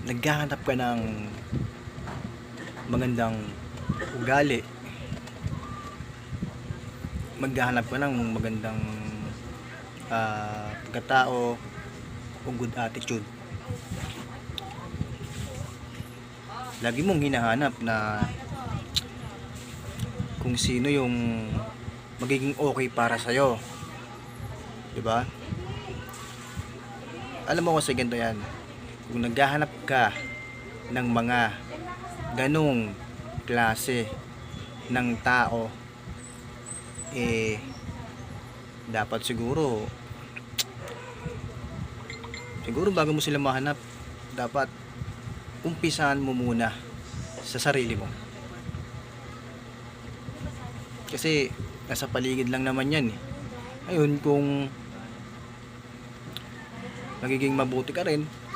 naghahanap ka ng magandang ugali, maghahanap ka ng magandang pagkatao o good attitude, lagi mong hinahanap na kung sino yung magiging okay para sa'yo, di ba? Alam mo kasi ganito yan, kung naghahanap ka ng mga ganong klase ng tao, dapat siguro bago mo sila mahanap, dapat umpisahan mo muna sa sarili mo, kasi nasa paligid lang naman yan Ayun, kung magiging mabuti ka rin,